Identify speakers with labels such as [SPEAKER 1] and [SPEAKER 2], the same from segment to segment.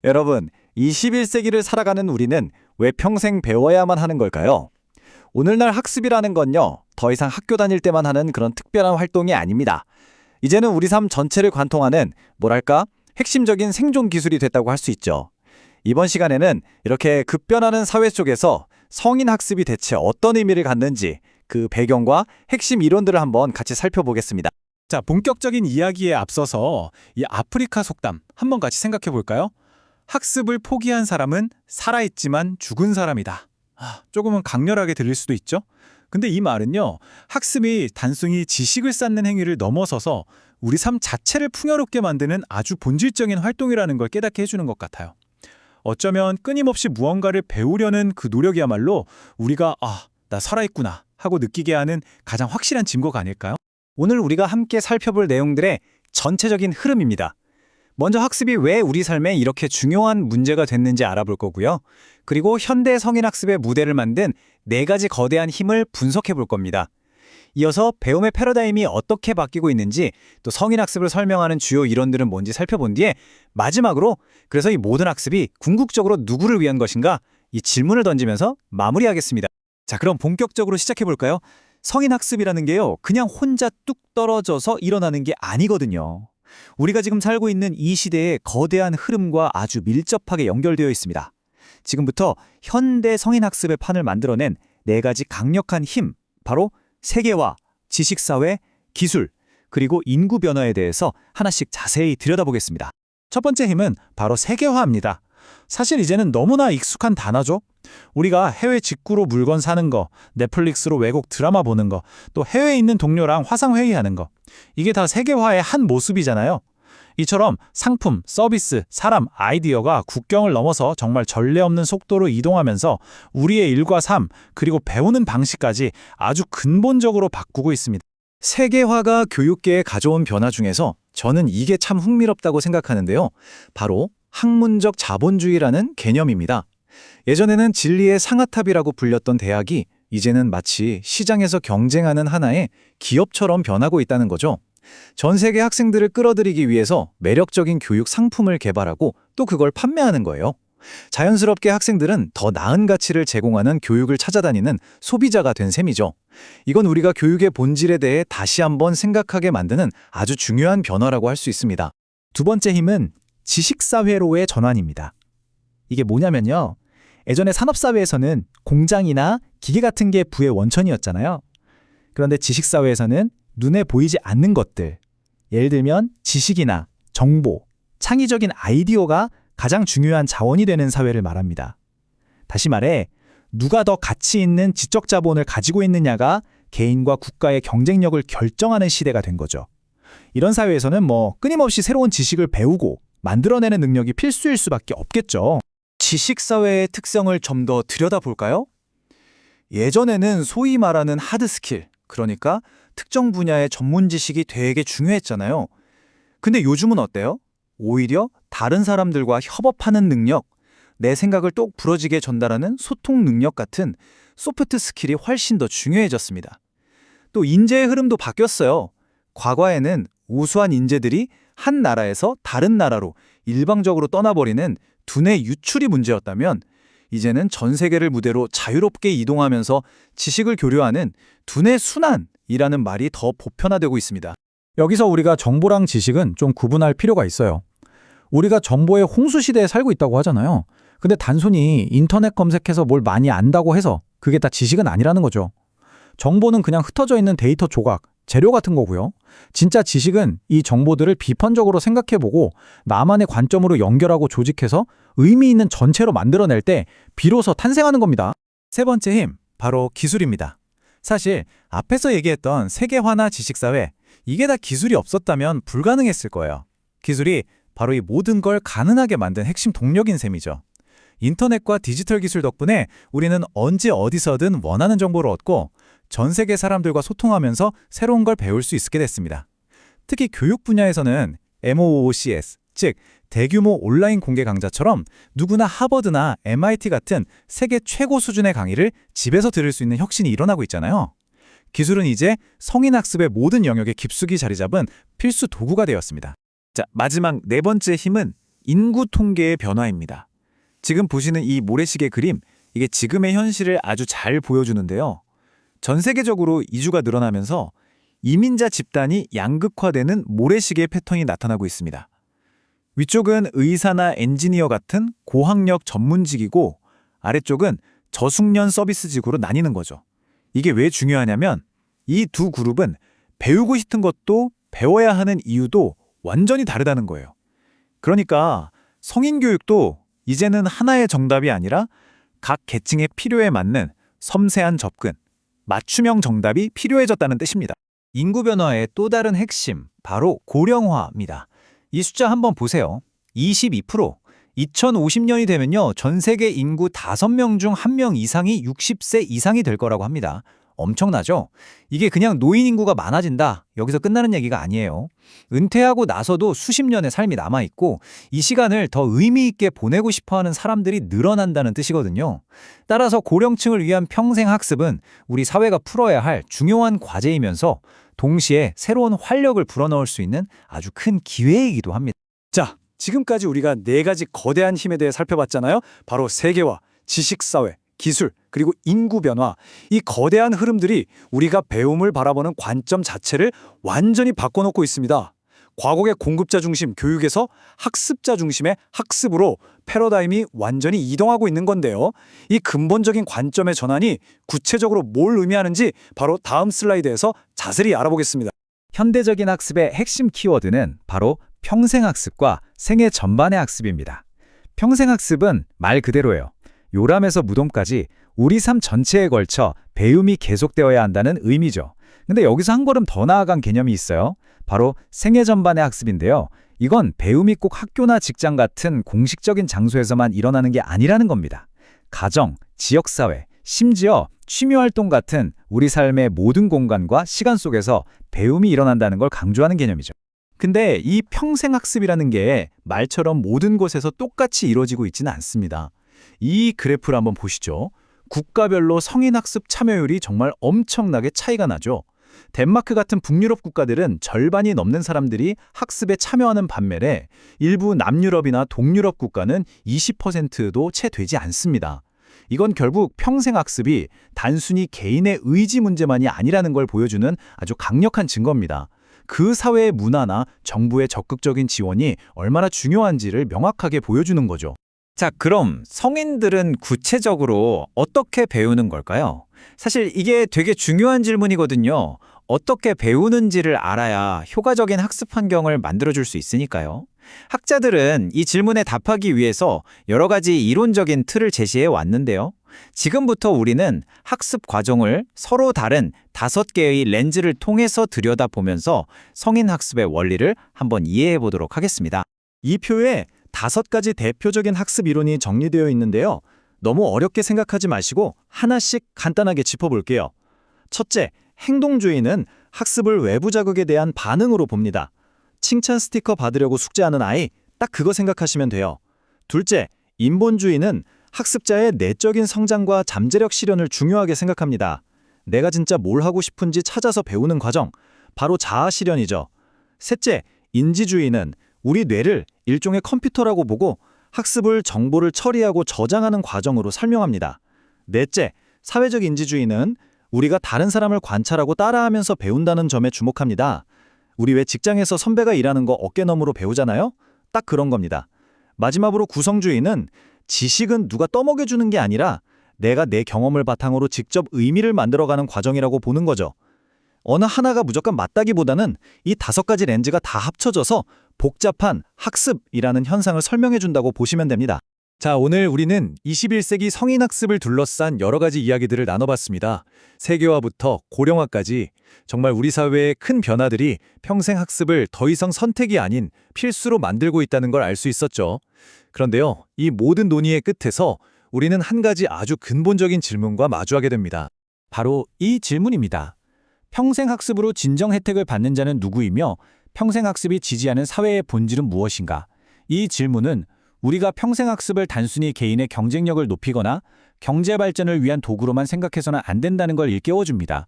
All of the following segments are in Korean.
[SPEAKER 1] 여러분, 21세기를 살아가는 우리는 왜 평생 배워야만 하는 걸까요? 오늘날 학습이라는 건요, 더 이상 학교 다닐 때만 하는 그런 특별한 활동이 아닙니다. 이제는 우리 삶 전체를 관통하는, 뭐랄까, 핵심적인 생존 기술이 됐다고 할 수 있죠. 이번 시간에는 이렇게 급변하는 사회 속에서 성인 학습이 대체 어떤 의미를 갖는지, 그 배경과 핵심 이론들을 한번 같이 살펴보겠습니다.
[SPEAKER 2] 자, 본격적인 이야기에 앞서서 이 아프리카 속담 한번 같이 생각해 볼까요? 학습을 포기한 사람은 살아있지만 죽은 사람이다. 조금은 강렬하게 들릴 수도 있죠? 근데 이 말은요, 학습이 단순히 지식을 쌓는 행위를 넘어서서 우리 삶 자체를 풍요롭게 만드는 아주 본질적인 활동이라는 걸 깨닫게 해주는 것 같아요. 어쩌면 끊임없이 무언가를 배우려는 그 노력이야말로 우리가 나 살아있구나 하고 느끼게 하는 가장 확실한 증거가 아닐까요?
[SPEAKER 1] 오늘 우리가 함께 살펴볼 내용들의 전체적인 흐름입니다. 먼저 학습이 왜 우리 삶에 이렇게 중요한 문제가 됐는지 알아볼 거고요. 그리고 현대 성인학습의 무대를 만든 4가지 거대한 힘을 분석해 볼 겁니다. 이어서 배움의 패러다임이 어떻게 바뀌고 있는지, 또 성인학습을 설명하는 주요 이론들은 뭔지 살펴본 뒤에 마지막으로 그래서 이 모든 학습이 궁극적으로 누구를 위한 것인가? 이 질문을 던지면서 마무리하겠습니다. 자, 그럼 본격적으로 시작해 볼까요? 성인학습이라는 게요, 그냥 혼자 뚝 떨어져서 일어나는 게 아니거든요. 우리가 지금 살고 있는 이 시대의 거대한 흐름과 아주 밀접하게 연결되어 있습니다. 지금부터 현대 성인학습의 판을 만들어낸 4가지 강력한 힘, 바로 세계화, 지식사회, 기술, 그리고 인구 변화에 대해서 하나씩 자세히 들여다보겠습니다.
[SPEAKER 2] 첫 번째 힘은 바로 세계화입니다. 사실 이제는 너무나 익숙한 단어죠. 우리가 해외 직구로 물건 사는 거, 넷플릭스로 외국 드라마 보는 거, 또 해외에 있는 동료랑 화상회의하는 거. 이게 다 세계화의 한 모습이잖아요. 이처럼 상품, 서비스, 사람, 아이디어가 국경을 넘어서 정말 전례 없는 속도로 이동하면서 우리의 일과 삶, 그리고 배우는 방식까지 아주 근본적으로 바꾸고 있습니다.
[SPEAKER 1] 세계화가 교육계에 가져온 변화 중에서 저는 이게 참 흥미롭다고 생각하는데요. 바로 학문적 자본주의라는 개념입니다. 예전에는 진리의 상아탑이라고 불렸던 대학이 이제는 마치 시장에서 경쟁하는 하나의 기업처럼 변하고 있다는 거죠. 전 세계 학생들을 끌어들이기 위해서 매력적인 교육 상품을 개발하고 또 그걸 판매하는 거예요. 자연스럽게 학생들은 더 나은 가치를 제공하는 교육을 찾아다니는 소비자가 된 셈이죠. 이건 우리가 교육의 본질에 대해 다시 한번 생각하게 만드는 아주 중요한 변화라고 할 수 있습니다.
[SPEAKER 2] 두 번째 힘은 지식사회로의 전환입니다. 이게 뭐냐면요. 예전에 산업사회에서는 공장이나 기계 같은 게 부의 원천이었잖아요. 그런데 지식사회에서는 눈에 보이지 않는 것들, 예를 들면 지식이나 정보, 창의적인 아이디어가 가장 중요한 자원이 되는 사회를 말합니다. 다시 말해, 누가 더 가치 있는 지적 자본을 가지고 있느냐가 개인과 국가의 경쟁력을 결정하는 시대가 된 거죠. 이런 사회에서는 끊임없이 새로운 지식을 배우고 만들어내는 능력이 필수일 수밖에 없겠죠.
[SPEAKER 1] 지식사회의 특성을 좀 더 들여다볼까요? 예전에는 소위 말하는 하드스킬, 그러니까 특정 분야의 전문 지식이 되게 중요했잖아요. 근데 요즘은 어때요? 오히려 다른 사람들과 협업하는 능력, 내 생각을 똑 부러지게 전달하는 소통 능력 같은 소프트 스킬이 훨씬 더 중요해졌습니다. 또 인재의 흐름도 바뀌었어요. 과거에는 우수한 인재들이 한 나라에서 다른 나라로 일방적으로 떠나버리는 두뇌 유출이 문제였다면, 이제는 전 세계를 무대로 자유롭게 이동하면서 지식을 교류하는 두뇌 순환이라는 말이 더 보편화되고 있습니다.
[SPEAKER 2] 여기서 우리가 정보랑 지식은 좀 구분할 필요가 있어요. 우리가 정보의 홍수 시대에 살고 있다고 하잖아요. 근데 단순히 인터넷 검색해서 뭘 많이 안다고 해서 그게 다 지식은 아니라는 거죠. 정보는 그냥 흩어져 있는 데이터 조각, 재료 같은 거고요. 진짜 지식은 이 정보들을 비판적으로 생각해보고 나만의 관점으로 연결하고 조직해서 의미 있는 전체로 만들어낼 때 비로소 탄생하는 겁니다.
[SPEAKER 1] 세 번째 힘, 바로 기술입니다. 사실 앞에서 얘기했던 세계화나 지식사회, 이게 다 기술이 없었다면 불가능했을 거예요. 기술이 바로 이 모든 걸 가능하게 만든 핵심 동력인 셈이죠. 인터넷과 디지털 기술 덕분에 우리는 언제 어디서든 원하는 정보를 얻고 전 세계 사람들과 소통하면서 새로운 걸 배울 수 있게 됐습니다. 특히 교육 분야에서는 MOOCs, 즉 대규모 온라인 공개 강좌처럼 누구나 하버드나 MIT 같은 세계 최고 수준의 강의를 집에서 들을 수 있는 혁신이 일어나고 있잖아요. 기술은 이제 성인학습의 모든 영역에 깊숙이 자리 잡은 필수 도구가 되었습니다. 자, 마지막 4번째 힘은 인구 통계의 변화입니다. 지금 보시는 이 모래시계 그림, 이게 지금의 현실을 아주 잘 보여주는데요. 전 세계적으로 이주가 늘어나면서 이민자 집단이 양극화되는 모래시계 패턴이 나타나고 있습니다. 위쪽은 의사나 엔지니어 같은 고학력 전문직이고 아래쪽은 저숙련 서비스직으로 나뉘는 거죠. 이게 왜 중요하냐면 이 두 그룹은 배우고 싶은 것도 배워야 하는 이유도 완전히 다르다는 거예요. 그러니까 성인 교육도 이제는 하나의 정답이 아니라 각 계층의 필요에 맞는 섬세한 접근, 맞춤형 정답이 필요해졌다는 뜻입니다. 인구 변화의 또 다른 핵심, 바로 고령화입니다. 이 숫자 한번 보세요. 22%. 2050년이 되면요, 전 세계 인구 5명 중 1명 이상이 60세 이상이 될 거라고 합니다. 엄청나죠? 이게 그냥 노인 인구가 많아진다, 여기서 끝나는 얘기가 아니에요. 은퇴하고 나서도 수십 년의 삶이 남아있고 이 시간을 더 의미 있게 보내고 싶어하는 사람들이 늘어난다는 뜻이거든요. 따라서 고령층을 위한 평생 학습은 우리 사회가 풀어야 할 중요한 과제이면서 동시에 새로운 활력을 불어넣을 수 있는 아주 큰 기회이기도 합니다. 자, 지금까지 우리가 4가지 거대한 힘에 대해 살펴봤잖아요. 바로 세계화, 지식사회, 기술, 그리고 인구 변화. 이 거대한 흐름들이 우리가 배움을 바라보는 관점 자체를 완전히 바꿔놓고 있습니다. 과거의 공급자 중심 교육에서 학습자 중심의 학습으로 패러다임이 완전히 이동하고 있는 건데요. 이 근본적인 관점의 전환이 구체적으로 뭘 의미하는지 바로 다음 슬라이드에서 자세히 알아보겠습니다. 현대적인 학습의 핵심 키워드는 바로 평생학습과 생애 전반의 학습입니다. 평생학습은 말 그대로예요. 요람에서 무덤까지 우리 삶 전체에 걸쳐 배움이 계속되어야 한다는 의미죠. 근데 여기서 한 걸음 더 나아간 개념이 있어요. 바로 생애 전반의 학습인데요. 이건 배움이 꼭 학교나 직장 같은 공식적인 장소에서만 일어나는 게 아니라는 겁니다. 가정, 지역사회, 심지어 취미활동 같은 우리 삶의 모든 공간과 시간 속에서 배움이 일어난다는 걸 강조하는 개념이죠. 근데 이 평생학습이라는 게 말처럼 모든 곳에서 똑같이 이루어지고 있지는 않습니다. 이 그래프를 한번 보시죠. 국가별로 성인학습 참여율이 정말 엄청나게 차이가 나죠. 덴마크 같은 북유럽 국가들은 절반이 넘는 사람들이 학습에 참여하는 반면에 일부 남유럽이나 동유럽 국가는 20%도 채 되지 않습니다. 이건 결국 평생학습이 단순히 개인의 의지 문제만이 아니라는 걸 보여주는 아주 강력한 증거입니다. 그 사회의 문화나 정부의 적극적인 지원이 얼마나 중요한지를 명확하게 보여주는 거죠. 자, 그럼 성인들은 구체적으로 어떻게 배우는 걸까요? 사실 이게 되게 중요한 질문이거든요. 어떻게 배우는지를 알아야 효과적인 학습 환경을 만들어줄 수 있으니까요. 학자들은 이 질문에 답하기 위해서 여러 가지 이론적인 틀을 제시해 왔는데요. 지금부터 우리는 학습 과정을 서로 다른 5개의 렌즈를 통해서 들여다보면서 성인 학습의 원리를 한번 이해해 보도록 하겠습니다. 이 표에 5가지 대표적인 학습 이론이 정리되어 있는데요. 너무 어렵게 생각하지 마시고 하나씩 간단하게 짚어볼게요. 첫째, 행동주의는 학습을 외부 자극에 대한 반응으로 봅니다. 칭찬 스티커 받으려고 숙제하는 아이, 딱 그거 생각하시면 돼요. 둘째, 인본주의는 학습자의 내적인 성장과 잠재력 실현을 중요하게 생각합니다. 내가 진짜 뭘 하고 싶은지 찾아서 배우는 과정, 바로 자아 실현이죠. 셋째, 인지주의는 우리 뇌를 일종의 컴퓨터라고 보고 학습을 정보를 처리하고 저장하는 과정으로 설명합니다. 넷째, 사회적 인지주의는 우리가 다른 사람을 관찰하고 따라하면서 배운다는 점에 주목합니다. 우리 왜 직장에서 선배가 일하는 거 어깨너머로 배우잖아요? 딱 그런 겁니다. 마지막으로 구성주의는 지식은 누가 떠먹여주는 게 아니라 내가 내 경험을 바탕으로 직접 의미를 만들어가는 과정이라고 보는 거죠. 어느 하나가 무조건 맞다기보다는 이 5가지 렌즈가 다 합쳐져서 복잡한 학습이라는 현상을 설명해준다고 보시면 됩니다. 자, 오늘 우리는 21세기 성인학습을 둘러싼 여러 가지 이야기들을 나눠봤습니다. 세계화부터 고령화까지 정말 우리 사회의 큰 변화들이 평생학습을 더 이상 선택이 아닌 필수로 만들고 있다는 걸 알 수 있었죠. 그런데요, 이 모든 논의의 끝에서 우리는 한 가지 아주 근본적인 질문과 마주하게 됩니다. 바로 이 질문입니다. 평생학습으로 진정 혜택을 받는 자는 누구이며 평생학습이 지지하는 사회의 본질은 무엇인가? 이 질문은 우리가 평생학습을 단순히 개인의 경쟁력을 높이거나 경제 발전을 위한 도구로만 생각해서는 안 된다는 걸 일깨워줍니다.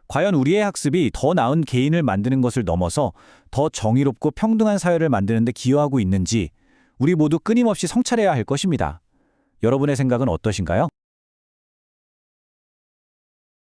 [SPEAKER 1] 과연 우리의 학습이 더 나은 개인을 만드는 것을 넘어서 더 정의롭고 평등한 사회를 만드는 데 기여하고 있는지, 우리 모두 끊임없이 성찰해야 할 것입니다. 여러분의 생각은 어떠신가요?